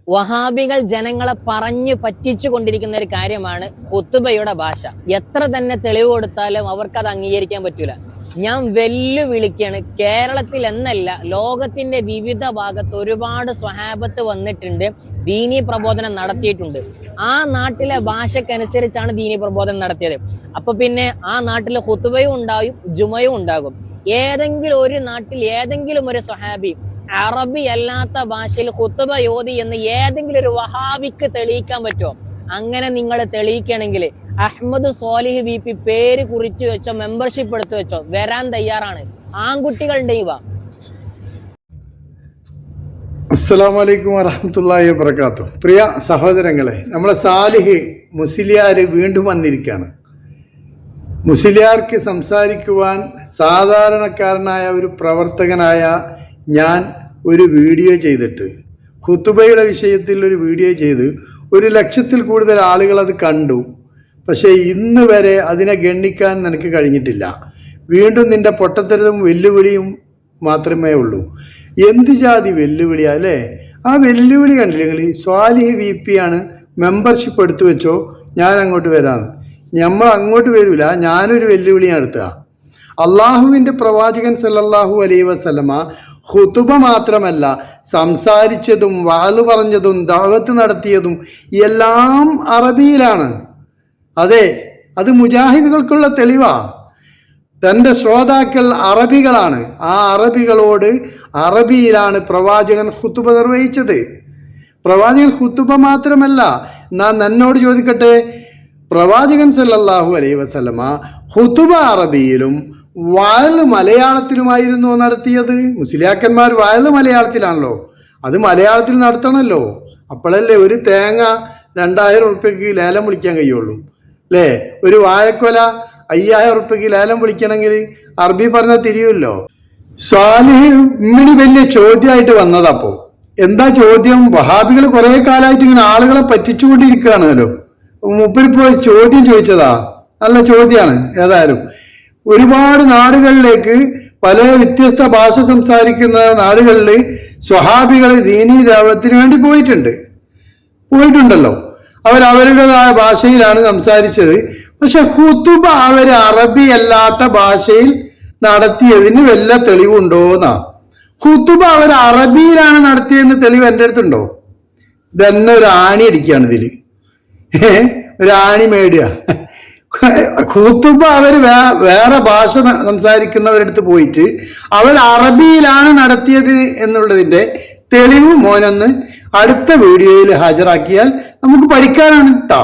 വഹാബികൾ ജനങ്ങളെ പറഞ്ഞു പറ്റിച്ചു കൊണ്ടിരിക്കുന്ന ഒരു കാര്യമാണ് ഖുത്ബയുടെ ഭാഷ. എത്ര തന്നെ തെളിവ് കൊടുത്താലും അവർക്കത് അംഗീകരിക്കാൻ പറ്റൂല. ഞാൻ വെല്ലുവിളിക്കാണ്, കേരളത്തിൽ എന്നല്ല ലോകത്തിന്റെ വിവിധ ഭാഗത്ത് ഒരുപാട് സ്വഹാബത്ത് വന്നിട്ടുണ്ട്, ദീനീ പ്രബോധനം നടത്തിയിട്ടുണ്ട്. ആ നാട്ടിലെ ഭാഷക്കനുസരിച്ചാണ് ദീനീ പ്രബോധനം നടത്തിയത്. അപ്പൊ പിന്നെ ആ നാട്ടിലെ ഖുത്ബയും ഉണ്ടാകും, ജുമയും ഉണ്ടാകും. ഏതെങ്കിലും ഒരു നാട്ടിൽ ഏതെങ്കിലും ഒരു സ്വഹാബി അറബി അല്ലാത്ത ഭാഷയിൽ ഖുത്ബ ഓതി എന്ന് ഏതെങ്കിലും ഒരു വഹാബിക്ക് തെളിയിക്കാൻ പറ്റുമോ? അങ്ങനെ നിങ്ങൾ തെളിയിക്കണമെങ്കിൽ അഹമ്മദ് സ്വാലിഹ് VP പേര് കുറിച്ചു വെച്ചോ, മെമ്പർഷിപ്പ് എടുത്തു വെച്ചോ, വരാൻ തയ്യാറാണ്. ആൺകുട്ടികളുടെ ഇവ. അസ്സലാമു അലൈക്കും വറഹ്മത്തുള്ളാഹി വബറകാതുഹു. പ്രിയ സഹോദരങ്ങളെ, നമ്മളെ സാലിഹ് മുസ്ലിയാർ വീണ്ടും വന്നിരിക്കുകയാണ്. മുസ്ലിയാർക്ക് സംസാരിക്കുവാൻ സാധാരണക്കാരനായ ഒരു പ്രവർത്തകനായ ഞാൻ ഒരു വീഡിയോ ചെയ്തിട്ട്, ഖുതുബയുടെ വിഷയത്തിൽ ഒരു വീഡിയോ ചെയ്ത് 1 ലക്ഷത്തിൽ കൂടുതൽ ആളുകൾ അത് കണ്ടു. പക്ഷേ ഇന്ന് വരെ അതിനെ ഗണ്ണിക്കാൻ നിനക്ക് കഴിഞ്ഞിട്ടില്ല. വീണ്ടും നിന്റെ പൊട്ടത്തരതും വെല്ലുവിളിയും മാത്രമേ ഉള്ളൂ. എന്ത് ജാതി വെല്ലുവിളിയാ അല്ലേ? ആ വെല്ലുവിളി കണ്ടില്ലെങ്കിൽ സ്വാലിഹ് VP ആണ്, മെമ്പർഷിപ്പ് എടുത്തു വെച്ചോ, ഞാൻ അങ്ങോട്ട് വരാമെന്ന്. നമ്മൾ അങ്ങോട്ട് വരില്ല, ഞാനൊരു വെല്ലുവിളിയാണ് എടുത്തുക. അള്ളാഹുവിൻ്റെ പ്രവാചകൻ സല്ലല്ലാഹു അലൈഹി വസല്ലമ ഖുതുബ മാത്രമല്ല, സംസാരിച്ചതും വാള് പറഞ്ഞതും ദഅവത്ത് നടത്തിയതും എല്ലാം അറബിയിലാണ്. അതെ, അത് മുജാഹിദുകൾക്കുള്ള തെളിവാ. തൻ്റെ ശ്രോതാക്കൾ അറബികളാണ്. ആ അറബികളോട് അറബിയിലാണ് പ്രവാചകൻ ഖുതുബ നിർവഹിച്ചത്. പ്രവാചകൻ ഖുതുബ മാത്രമല്ല, ഞാൻ എന്നോട് ചോദിക്കട്ടെ, പ്രവാചകൻ സല്ലല്ലാഹു അലൈഹി വസല്ലമ ഖുതുബ അറബിയിലും വഅല് മലയാളത്തിലുമായിരുന്നു നടത്തിയത്. മുസ്ലിയാക്കന്മാർ വഅല് മലയാളത്തിലാണല്ലോ, അത് മലയാളത്തിൽ നടത്തണമല്ലോ. അപ്പോഴല്ലേ ഒരു തേങ്ങ 2000 ഉറുപ്പ്യക്ക് ലേലം വിളിക്കാൻ കഴിയുള്ളൂ അല്ലേ? ഒരു വാഴക്കൊല 5000 ഉറുപ്പ്യക്ക് ലേലം വിളിക്കണമെങ്കിൽ അറബി പറഞ്ഞാൽ തിരിയുമല്ലോ. സ്വാലിഹ് ഇമ്മിണി വലിയ ചോദ്യമായിട്ട് വന്നതപ്പോ. എന്താ ചോദ്യം? വഹാബികൾ കുറെ കാലമായിട്ട് ഇങ്ങനെ ആളുകളെ പറ്റിച്ചുകൊണ്ടിരിക്കുകയാണല്ലോ. മൂപ്പരിപ്പോ ചോദ്യം ചോദിച്ചതാ, നല്ല ചോദ്യമാണ്. ഏതായാലും ഒരുപാട് നാടുകളിലേക്ക്, പല വ്യത്യസ്ത ഭാഷ സംസാരിക്കുന്ന നാടുകളിൽ സ്വഹാബികൾ ദീനീ ദഅവത്തിന് വേണ്ടി പോയിട്ടുണ്ടല്ലോ. അവരവരുടേതായ ഭാഷയിലാണ് സംസാരിച്ചത്. പക്ഷെ ഖുതുബ അവർ അറബി അല്ലാത്ത ഭാഷയിൽ നടത്തിയതിന് വല്ല തെളിവുണ്ടോന്നാ? ഖുതുബ അവർ അറബിയിലാണ് നടത്തിയതെന്ന് തെളിവ് എൻ്റെ അടുത്തുണ്ടോ? ഇതെന്നെ ഒരു ആണി അടിക്കുകയാണ് ഇതില്, ഒരു ആണി മേടുക. ഖുതുബ അവർ വേറെ ഭാഷ സംസാരിക്കുന്നവരടുത്ത് പോയിട്ട് അവർ അറബിയിലാണ് നടത്തിയത് എന്നുള്ളതിന്റെ തെളിവ് മോനൊന്ന് അടുത്ത വീഡിയോയിൽ ഹാജരാക്കിയാൽ നമുക്ക് പഠിക്കാനാണ് കേട്ടോ.